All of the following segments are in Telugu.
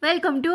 వెల్కమ్ టు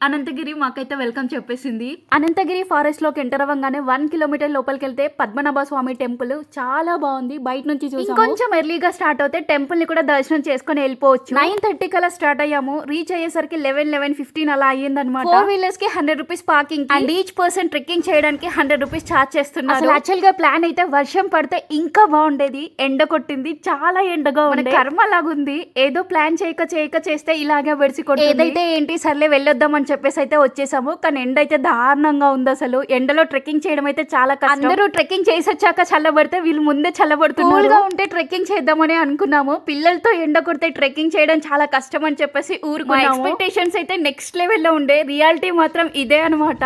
అనంతగిరి మాకైతే వెల్కమ్ చెప్పేసింది. అనంతగిరి ఫారెస్ట్ లోకి ఎంటర్ అవ్వగానే 1 కిలోమీటర్ లోపలికి వెళ్తే పద్మనాభ స్వామి టెంపుల్ చాలా బాగుంది. బయట నుంచి చూసాము. కొంచెం ఎర్లీగా స్టార్ట్ అవుతే టెంపుల్ ని కూడా దర్శనం చేసుకుని వెళ్ళిపోవచ్చు. 9:30 కల్లా స్టార్ట్ అయ్యాము. రీచ్ అయ్యేసరికి 11:15 అలా అయ్యిందనమాట. 4 వీలర్స్ కి 100 rupees parking and each person trekking చేయడానికి 100 రూపీస్ ఛార్జ్ చేస్తున్నారు. యాక్చువల్ గా ప్లాన్ అయితే వర్షం పడితే ఇంకా బాగుండేది. ఎండ కొట్టింది, చాలా ఎండగా ఉంది. కర్మ లాగుంది. ఏదో ప్లాన్ చేయక చేస్తే ఇలాగే వెడిసి కొడుతుంది. ఏదైతే ఏంటి సర్లే వెళ్ళొద్దాం అని చెప్పేసి అయితే వచ్చేసాము. కానీ ఎండ అయితే దారుణంగా ఉంది. అసలు ఎండలో ట్రెక్కింగ్ చేయడం అయితే చాలా కష్టం. అందరూ ట్రెక్కింగ్ చేసి వచ్చాక చల్లబడితే వీళ్ళు ముందే చల్లబడుతున్నారు. ఉంటే ట్రెక్కింగ్ చేద్దామని అనుకున్నాము. పిల్లలతో ఎండ కొడితే ట్రెక్కింగ్ చేయడం చాలా కష్టం అని చెప్పేసి ఊరుకున్నాము. ఎక్స్పెక్టేషన్స్ అయితే నెక్స్ట్ లెవెల్ లో ఉండే, రియాలిటీ మాత్రం ఇదే అనమాట.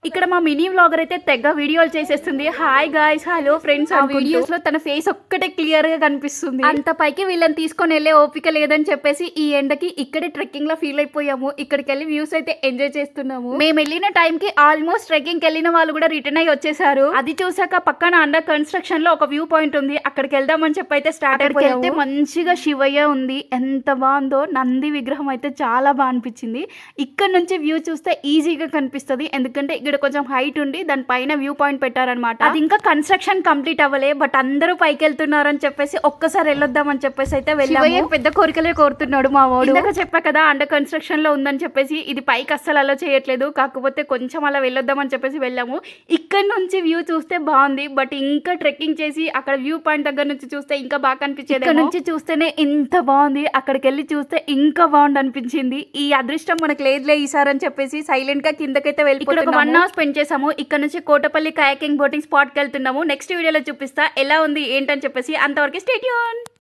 ఇక్కడ మా మినీ వ్లాగర్ అయితే తెగ వీడియోలు చేసేస్తుంది. Hi guys, hello friends. ఆ వీడియోస్ లో తన ఫేస్ ఒక్కటే క్లియర్ గా కనిపిస్తుంది. అంత పైకి వీళ్ళని తీసుకొని వెళ్ళే ఓపిక లేదని చెప్పేసి ఈ ఎండకి ఇక్కడే ట్రెక్కింగ్ లో ఫీల్ అయిపోయాము. ఇక్కడికి వెళ్ళి వ్యూస్ అయితే ఎంజాయ్ చేస్తున్నాము. మేము వెళ్ళిన టైం కి ఆల్మోస్ట్ ట్రెక్కింగ్ వెళ్ళిన వాళ్ళు కూడా రిటర్న్ అయ్యి వచ్చేసారు. అది చూసాక పక్కన అండర్ కన్స్ట్రక్షన్ లో ఒక వ్యూ పాయింట్ ఉంది, అక్కడికి వెళ్దామని చెప్పి అయితే స్టార్ట్ అయిపోతే మంచిగా శివయ్య ఉంది. ఎంత బాగుందో. నంది విగ్రహం అయితే చాలా బాగా అనిపించింది. ఇక్కడ నుంచి వ్యూ చూస్తే ఈజీగా కనిపిస్తుంది, ఎందుకంటే ఇక్కడ కొంచెం హైట్ ఉండి దాని పైన వ్యూ పాయింట్ పెట్టారనమాట. అది ఇంకా కన్స్ట్రక్షన్ కంప్లీట్ అవ్వలే, బట్ అందరూ పైకి వెళ్తున్నారని చెప్పేసి ఒక్కసారి వెళ్ళొద్దాం అని చెప్పేసి అయితే వెళ్ళాము. పెద్ద కోరికలే కోరుతున్నాడు మా వాడు. ఇందాక చెప్పా కదా అండర్ కన్స్ట్రక్షన్ లో ఉందని చెప్పేసి. ఇది పైకి అస్సలు అలా చేయట్లేదు, కాకపోతే కొంచెం అలా వెళ్ళొద్దాం అని చెప్పేసి వెళ్ళాము. ఇక్కడ నుంచి వ్యూ చూస్తే బాగుంది, బట్ ఇంకా ట్రెక్కింగ్ చేసి అక్కడ వ్యూ పాయింట్ దగ్గర నుంచి చూస్తే ఇంకా బాగా అనిపించేది. ఇక్కడ నుంచి చూస్తేనే ఇంత బాగుంది, అక్కడికి వెళ్ళి చూస్తే ఇంకా బాగుంది అనిపించింది. ఈ అదృష్టం మనకు లేదులే ఈసారి అని చెప్పేసి సైలెంట్ గా కిందకైతే వెళ్ళిపోతున్నాము. 1 అవర్ స్పెండ్ చేసాము. ఇక్కడ నుంచి కోటపల్లి కయాకింగ్ బోటింగ్ స్పాట్ కి వెళ్తున్నాము. నెక్స్ట్ వీడియోలో చూపిస్తా ఎలా ఉంది ఏంటని చెప్పేసి. అంతవరకు స్టే ట్యూన్.